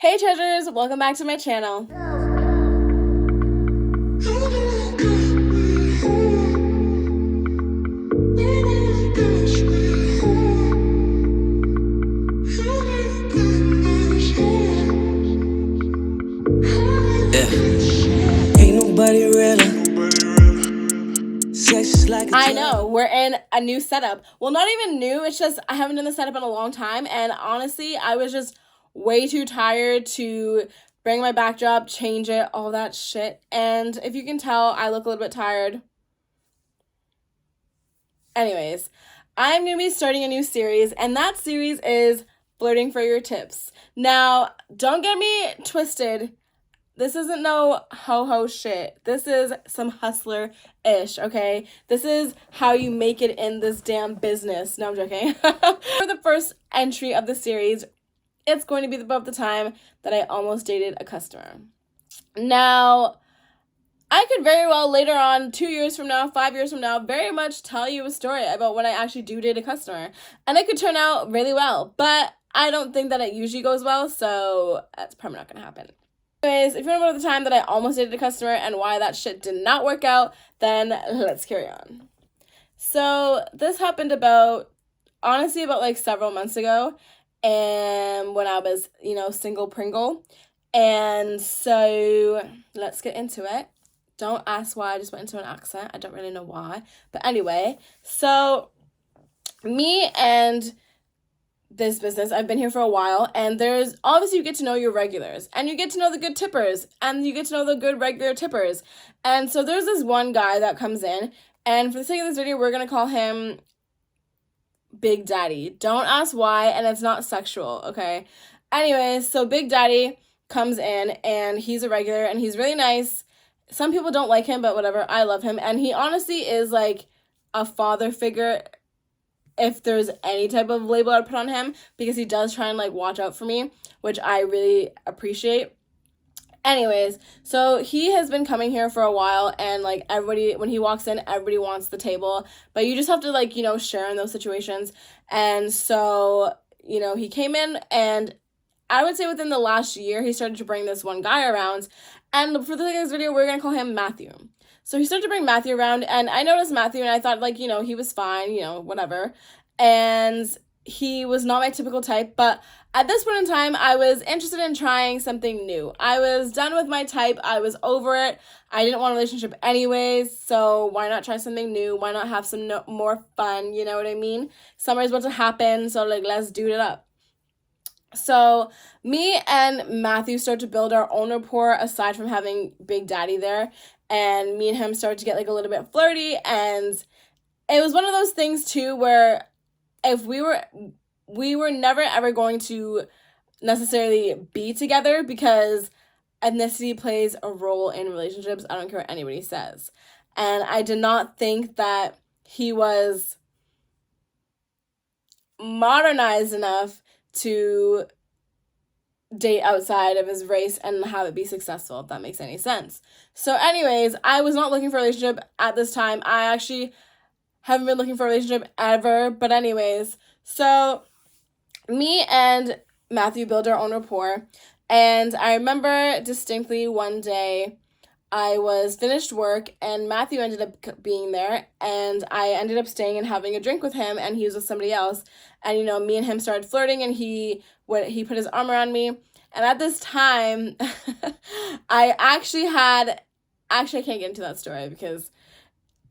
Hey treasures, welcome back to my channel. Ain't nobody realer. I know, we're in a new setup. Well, not even new, it's just I haven't done the setup in a long time, and honestly, I was just way too tired to bring my backdrop, change it, all that shit. And if you can tell, I look a little bit tired. Anyways, I'm going to be starting a new series, and that series is Flirting for Your Tips. Now, don't get me twisted. This isn't no ho-ho shit. This is some hustler-ish, okay? This is how you make it in this damn business. No, I'm joking. For the first entry of the series, it's going to be about the time that I almost dated a customer. Now, I could very well later on, 2 years from now, 5 years from now, very much tell you a story about when I actually do date a customer. And it could turn out really well, but I don't think that it usually goes well, so that's probably not going to happen. Anyways, if you want to know the time that I almost dated a customer and why that shit did not work out, then let's carry on. So this happened honestly about like several months ago, and when I was, single Pringle. And so let's get into it. Don't ask why I just went into an accent. I don't really know why. But anyway, so me and this business, I've been here for a while, and there's obviously you get to know your regulars, and you get to know the good tippers, and you get to know the good regular tippers. And so there's this one guy that comes in, and for the sake of this video, we're going to call him Big Daddy. Don't ask why, and it's not sexual, okay? Anyways, so Big Daddy comes in, and he's a regular, and he's really nice. Some people don't like him, but whatever, I love him. And he honestly is like a father figure, if there's any type of label I'd put on him, because he does try and like watch out for me, which I really appreciate. Anyways, so he has been coming here for a while, and like everybody, when he walks in, everybody wants the table, but you just have to like, share in those situations. And so, he came in, and I would say within the last year, he started to bring this one guy around. And for the sake of this video, we're going to call him Matthew. So he started to bring Matthew around, and I noticed Matthew, and I thought, like, he was fine, whatever. And he was not my typical type, but at this point in time, I was interested in trying something new. I was done with my type. I was over it. I didn't want a relationship anyways, so why not try something new? Why not have some more fun, you know what I mean? Summer's about to happen, so, like, let's do it up. So me and Matthew started to build our own rapport aside from having Big Daddy there. And me and him started to get like a little bit flirty. And it was one of those things too where if we were never ever going to necessarily be together, because ethnicity plays a role in relationships. I don't care what anybody says. And I did not think that he was modernized enough to date outside of his race and have it be successful, if that makes any sense. So anyways, I was not looking for a relationship at this time. I actually haven't been looking for a relationship ever. But anyways, so me and Matthew built our own rapport. And I remember distinctly one day I was finished work, and Matthew ended up being there, and I ended up staying and having a drink with him, and he was with somebody else. And, me and him started flirting, and he put his arm around me. And at this time, I can't get into that story, because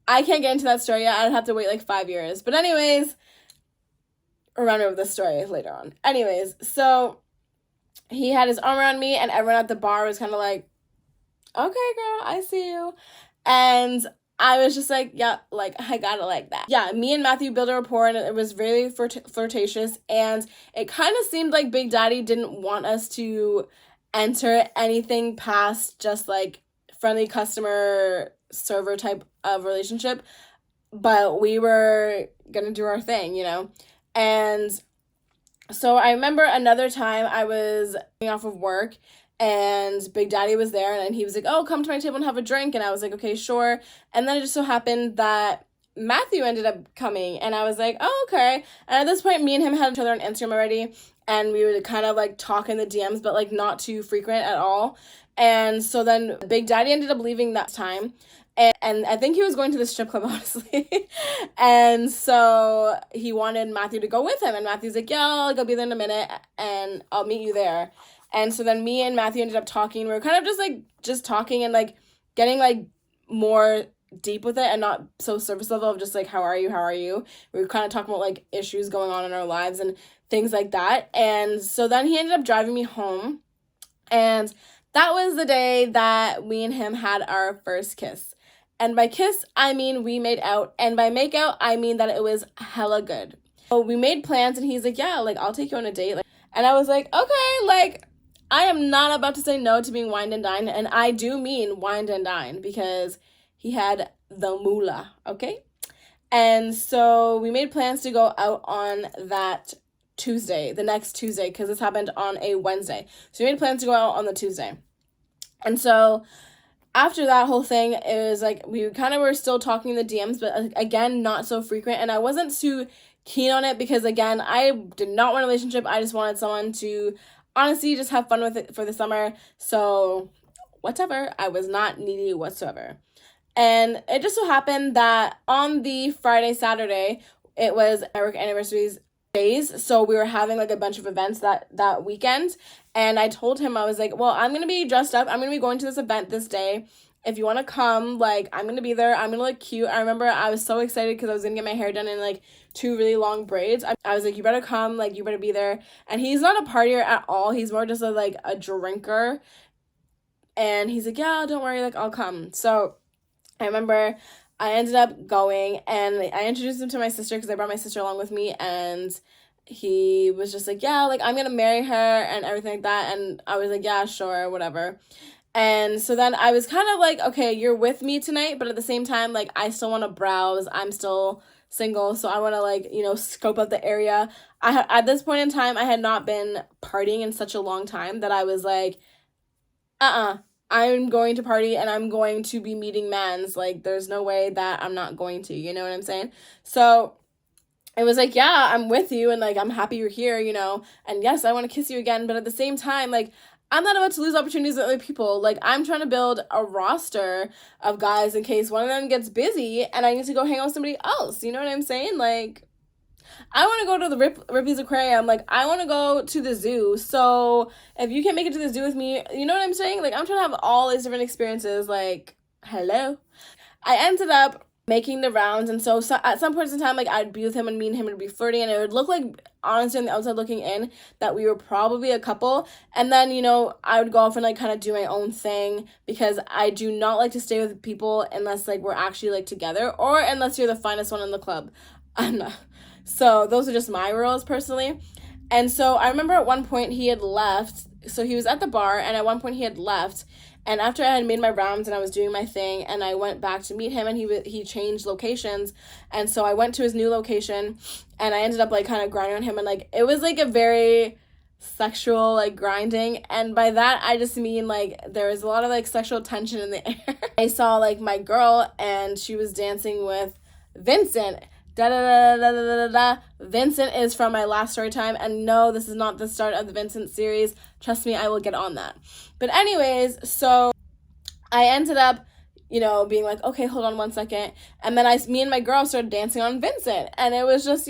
I can't get into that story yet. I'd have to wait like 5 years. But anyways, I'll run over the story later on. Anyways, so he had his arm around me, and everyone at the bar was kind of like, okay, girl, I see you. And I was just like, yeah, like, I got it like that. Yeah, me and Matthew built a rapport, and it was really flirtatious. And it kind of seemed like Big Daddy didn't want us to enter anything past just like friendly customer server type of relationship. But we were going to do our thing, And so I remember another time I was getting off of work, and Big Daddy was there, and he was like, oh, come to my table and have a drink. And I was like, okay, sure. And then it just so happened that Matthew ended up coming, and I was like, oh, okay. And at this point, me and him had each other on Instagram already, and we would kind of like talk in the DMs, but like not too frequent at all. And so then Big Daddy ended up leaving that time. And I think he was going to the strip club, honestly. And so he wanted Matthew to go with him. And Matthew's like, yeah, I'll be there in a minute and I'll meet you there. And so then me and Matthew ended up talking. We were kind of just talking and like getting like more deep with it and not so surface level of just like, how are you? We were kind of talking about like issues going on in our lives and things like that. And so then he ended up driving me home. And that was the day that me and him had our first kiss. And by kiss, I mean we made out. And by make out, I mean that it was hella good. So we made plans and he's like, yeah, like I'll take you on a date. And I was like, okay, like I am not about to say no to being wined and dined. And I do mean wined and dined because he had the moolah, okay? And so we made plans to go out on that Tuesday, the next Tuesday, because this happened on a Wednesday. So we made plans to go out on the Tuesday. And so after that whole thing, it was like we kind of were still talking in the DMs, but again, not so frequent. And I wasn't too keen on it because, again, I did not want a relationship. I just wanted someone to honestly just have fun with it for the summer. So whatever, I was not needy whatsoever. And it just so happened that on the Friday, Saturday, it was my work anniversary's days. So we were having like a bunch of events that weekend. And I told him, I was like, well, I'm going to be dressed up. I'm going to be going to this event this day. If you want to come, like, I'm going to be there. I'm going to look cute. I remember I was so excited because I was going to get my hair done in like 2 really long braids. I was like, you better come. Like, you better be there. And he's not a partier at all. He's more just a drinker. And he's like, yeah, don't worry. Like, I'll come. So I remember I ended up going and I introduced him to my sister because I brought my sister along with me, and he was just like, yeah, like I'm gonna marry her and everything like that. And I was like, yeah, sure, whatever. And so then I was kind of like, okay, you're with me tonight, but at the same time, like I still want to browse. I'm still single, so I want to like, scope out the area. At this point in time, I had not been partying in such a long time that I was like, I'm going to party and I'm going to be meeting mans. Like, there's no way that I'm not going to, you know what I'm saying? So it was like, yeah, I'm with you and like, I'm happy you're here, and yes, I want to kiss you again. But at the same time, like, I'm not about to lose opportunities with other people. Like, I'm trying to build a roster of guys in case one of them gets busy and I need to go hang out with somebody else. You know what I'm saying? Like, I want to go to the Ripley's Aquarium. Like, I want to go to the zoo. So if you can't make it to the zoo with me, you know what I'm saying? Like, I'm trying to have all these different experiences. Like, hello. I ended up making the rounds, and so at some points in time, like, I'd be with him and me and him would be flirting, and it would look like, honestly, on the outside looking in, that we were probably a couple. And then, I would go off and like kind of do my own thing because I do not like to stay with people unless like we're actually like together or unless you're the finest one in the club. I'm not. So those are just my rules personally. And so I remember at one point he had left. So he was at the bar, and at one point he had left. And after I had made my rounds and I was doing my thing, and I went back to meet him, and he changed locations. And so I went to his new location, and I ended up like kind of grinding on him, and like it was like a very sexual like grinding. And by that I just mean like there was a lot of like sexual tension in the air. I saw like my girl, and she was dancing with Vincent. Da da da da da da da. Vincent is from my last story time, and no, this is not the start of the Vincent series. Trust me, I will get on that. But anyways, so I ended up, being like, okay, hold on one second, and then me and my girl started dancing on Vincent, and it was just,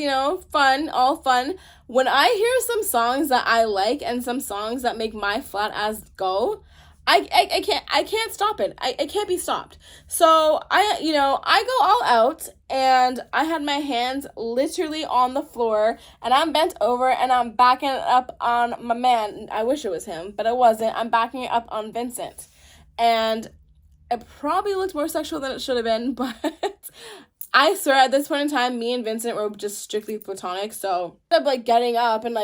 fun, all fun. When I hear some songs that I like and some songs that make my flat ass go, I can't stop it. I can't be stopped. So I go all out, and I had my hands literally on the floor, and I'm bent over and I'm backing it up on my man. I wish it was him, but it wasn't. I'm backing it up on Vincent. And it probably looked more sexual than it should have been, but I swear at this point in time, me and Vincent were just strictly platonic. So I ended up like getting up and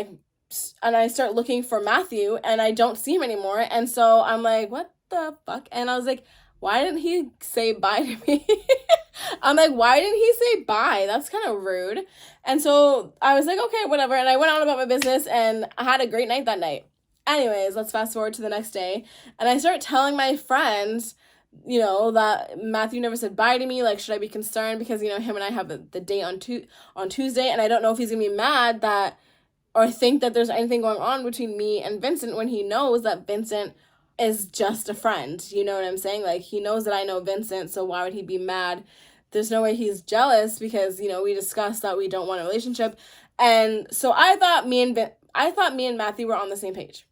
I start looking for Matthew, and I don't see him anymore. And so I'm like, what the fuck? And I was like, why didn't he say bye to me? I'm like, why didn't he say bye? That's kind of rude. And so I was like, okay, whatever. And I went on about my business, and I had a great night that night. Anyways, let's fast forward to the next day. And I start telling my friends, that Matthew never said bye to me. Like, should I be concerned? Because, him and I have the date on Tuesday, and I don't know if he's going to be mad that, or think that there's anything going on between me and Vincent when he knows that Vincent is just a friend. You know what I'm saying? Like, he knows that I know Vincent, so why would he be mad? There's no way he's jealous because, you know, we discussed that we don't want a relationship. And so I thought me and Matthew were on the same page.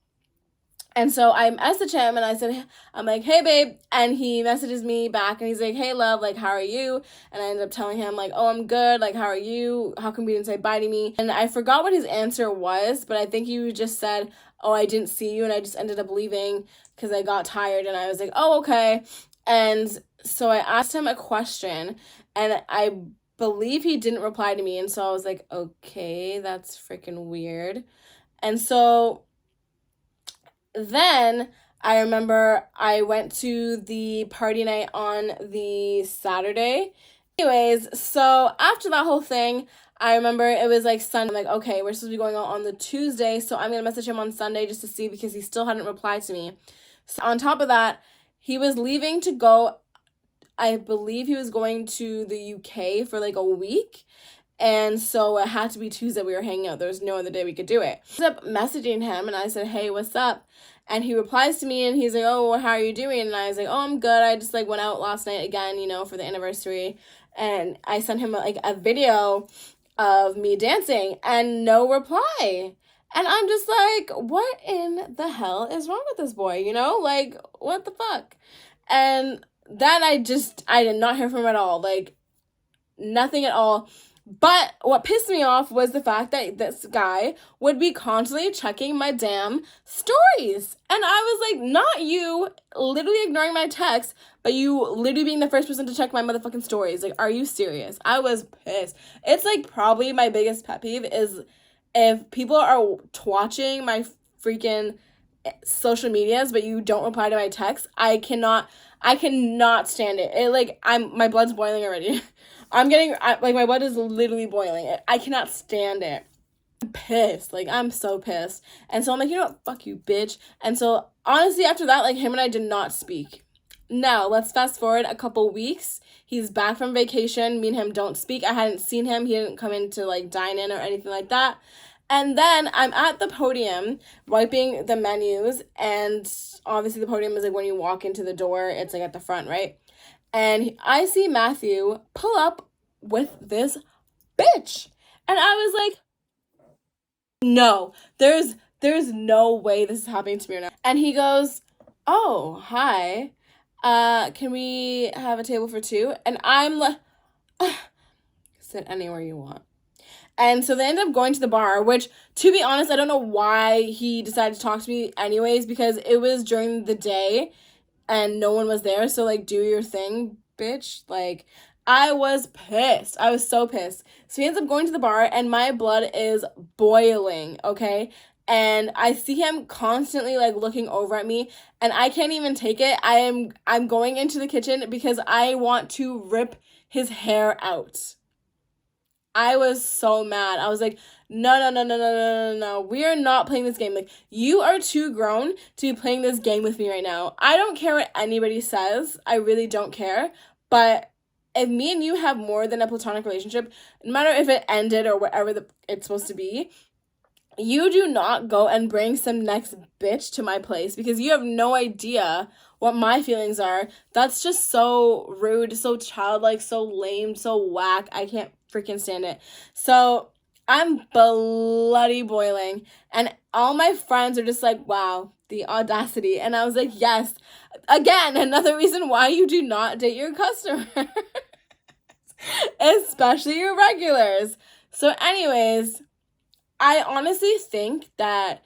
And so I messaged him and I said, I'm like, hey, babe. And he messages me back and he's like, hey, love, like, how are you? And I ended up telling him, like, oh, I'm good. Like, how are you? How come you didn't say bye to me? And I forgot what his answer was, but I think he just said, oh, I didn't see you. And I just ended up leaving because I got tired. And I was like, oh, okay. And so I asked him a question and I believe he didn't reply to me. And so I was like, okay, that's freaking weird. And so then I remember I went to the party night on the Saturday. Anyways, so after that whole thing, I remember it was like Sunday. I'm like, okay, we're supposed to be going out on the Tuesday, so I'm going to message him on Sunday just to see because he still hadn't replied to me. So on top of that, he was leaving to go, I believe he was going to the UK for like a week. And so it had to be Tuesday we were hanging out. There was no other day we could do it. I ended up messaging him and I said, hey, what's up? And he replies to me and he's like, oh, well, how are you doing? And I was like, oh, I'm good. I just like went out last night again, you know, for the anniversary. And I sent him like a video of me dancing and no reply. And I'm just like, what in the hell is wrong with this boy? You know, like, what the fuck? And then I did not hear from him at all. Like, nothing at all. But what pissed me off was the fact that this guy would be constantly checking my damn stories. And I was like, not you literally ignoring my text, but you literally being the first person to check my motherfucking stories. Like, are you serious? I was pissed. It's like probably my biggest pet peeve is if people are watching my freaking social medias, but you don't reply to my texts. I cannot stand it. It like my blood's boiling already. My blood is literally boiling. I cannot stand it. I'm pissed. Like, I'm so pissed. And so I'm like, you know what? Fuck you, bitch. And so, honestly, after that, like, him and I did not speak. Now, let's fast forward a couple weeks. He's back from vacation. Me and him don't speak. I hadn't seen him. He didn't come in to, like, dine in or anything like that. And then I'm at the podium wiping the menus. And obviously, the podium is, like, when you walk into the door, it's, like, at the front, right? And I see Matthew pull up with this bitch. And I was like, no, there's no way this is happening to me right now. And he goes, oh, hi. Can we have a table for two? And I'm like, sit anywhere you want. And so they ended up going to the bar, which, to be honest, I don't know why he decided to talk to me anyways, because it was during the day and no one was there. So, like, do your thing, bitch. Like, I was pissed. I was so pissed. So he ends up going to the bar and my blood is boiling, okay? And I see him constantly, like, looking over at me and I can't even take it. I'm going into the kitchen because I want to rip his hair out. I was so mad. I was like, no. We are not playing this game. Like, you are too grown to be playing this game with me right now. I don't care what anybody says. I really don't care. But if me and you have more than a platonic relationship, no matter if it ended or whatever it's supposed to be, you do not go and bring some next bitch to my place because you have no idea what my feelings are. That's just so rude, so childlike, so lame, so whack. I can't freaking stand it. So I'm bloody boiling and all my friends are just like, wow, the audacity. And I was like, yes, again, another reason why you do not date your customers, especially your regulars. So anyways, I honestly think that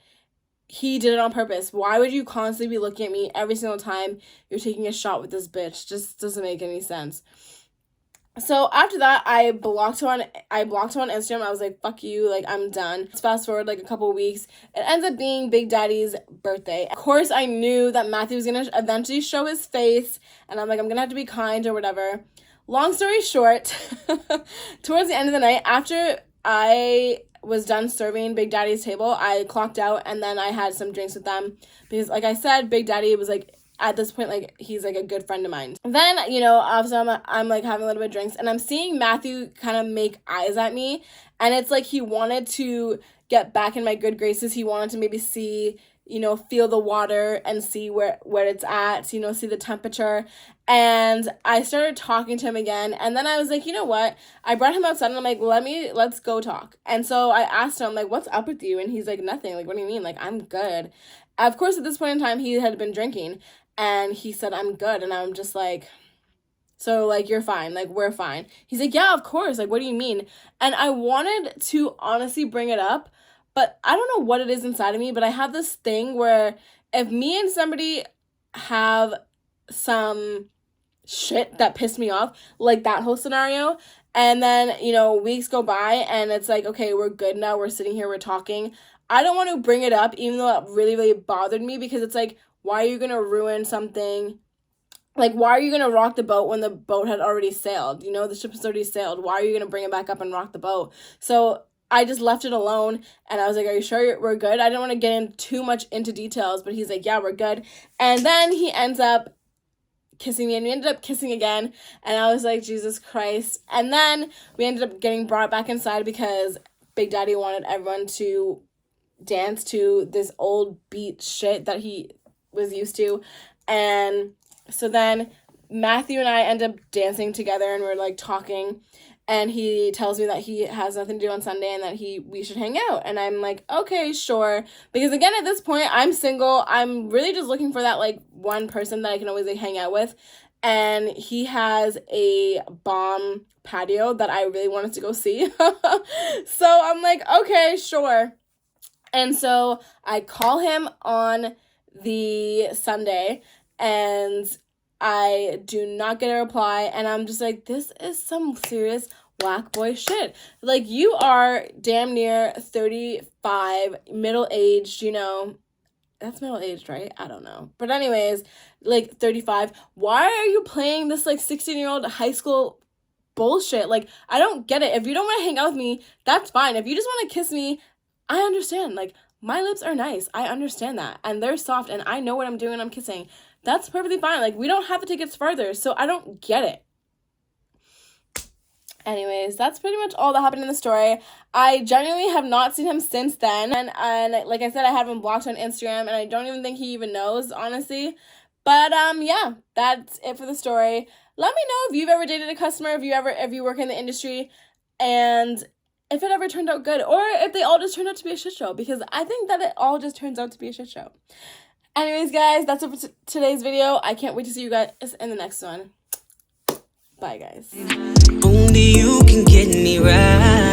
he did it on purpose. Why would you constantly be looking at me every single time you're taking a shot with this bitch? Just doesn't make any sense. So after that, I blocked him on Instagram. I was like, fuck you, like, I'm done. Let's fast forward like a couple weeks. It ends up being Big Daddy's birthday. Of course, I knew that Matthew was gonna eventually show his face, and I'm like, I'm gonna have to be kind or whatever. Long story short, towards the end of the night, after I was done serving Big Daddy's table, I clocked out and then I had some drinks with them because, like I said, Big Daddy was like, at this point, like, he's like a good friend of mine. Then, you know, obviously I'm like having a little bit of drinks and I'm seeing Matthew kind of make eyes at me and it's like he wanted to get back in my good graces. He wanted to maybe see, feel the water and see where it's at, see the temperature. And I started talking to him again. And then I was like, you know what? I brought him outside and I'm like, let's go talk. And so I asked him, like, what's up with you? And he's like, nothing. Like, what do you mean? Like, I'm good. Of course, at this point in time, he had been drinking and he said, I'm good. And I'm just like, so, like, you're fine. Like, we're fine. He's like, yeah, of course. Like, what do you mean? And I wanted to honestly bring it up, but I don't know what it is inside of me, but I have this thing where if me and somebody have some shit that pissed me off, like that whole scenario, and then, weeks go by and it's like, okay, we're good now. We're sitting here, we're talking. I don't want to bring it up, even though it really, really bothered me, because it's like, why are you going to ruin something? Like, why are you going to rock the boat when the boat had already sailed? The ship has already sailed. Why are you going to bring it back up and rock the boat? So I just left it alone, and I was like, are you sure we're good? I didn't want to get in too much into details, but he's like, yeah, we're good. And then he ends up kissing me, and we ended up kissing again, and I was like, Jesus Christ. And then we ended up getting brought back inside because Big Daddy wanted everyone to dance to this old beat shit that he was used to. And so then Matthew and I end up dancing together, and we're like talking, and he tells me that he has nothing to do on Sunday and that we should hang out. And I'm like, okay, sure. Because again, at this point, I'm single. I'm really just looking for that like one person that I can always like hang out with. And he has a bomb patio that I really wanted to go see. So I'm like, okay, sure. And so I call him on the Sunday, and I do not get a reply, and I'm just like, this is some serious whack boy shit. Like, you are damn near 35, middle-aged, that's middle-aged, right? I don't know. But anyways, like, 35. Why are you playing this, like, 16-year-old high school bullshit? Like, I don't get it. If you don't want to hang out with me, that's fine. If you just want to kiss me, I understand. Like, my lips are nice. I understand that. And they're soft, and I know what I'm doing when I'm kissing. That's perfectly fine. Like, we don't have to take it further, so I don't get it. Anyways, that's pretty much all that happened in the story. I genuinely have not seen him since then. And like I said, I have him blocked on Instagram, and I don't even think he even knows, honestly. But, yeah, that's it for the story. Let me know if you've ever dated a customer, if you work in the industry, and if it ever turned out good, or if they all just turned out to be a shit show, because I think that it all just turns out to be a shit show. Anyways, guys, that's it for today's video. I can't wait to see you guys in the next one. Bye, guys. Only you can get me right.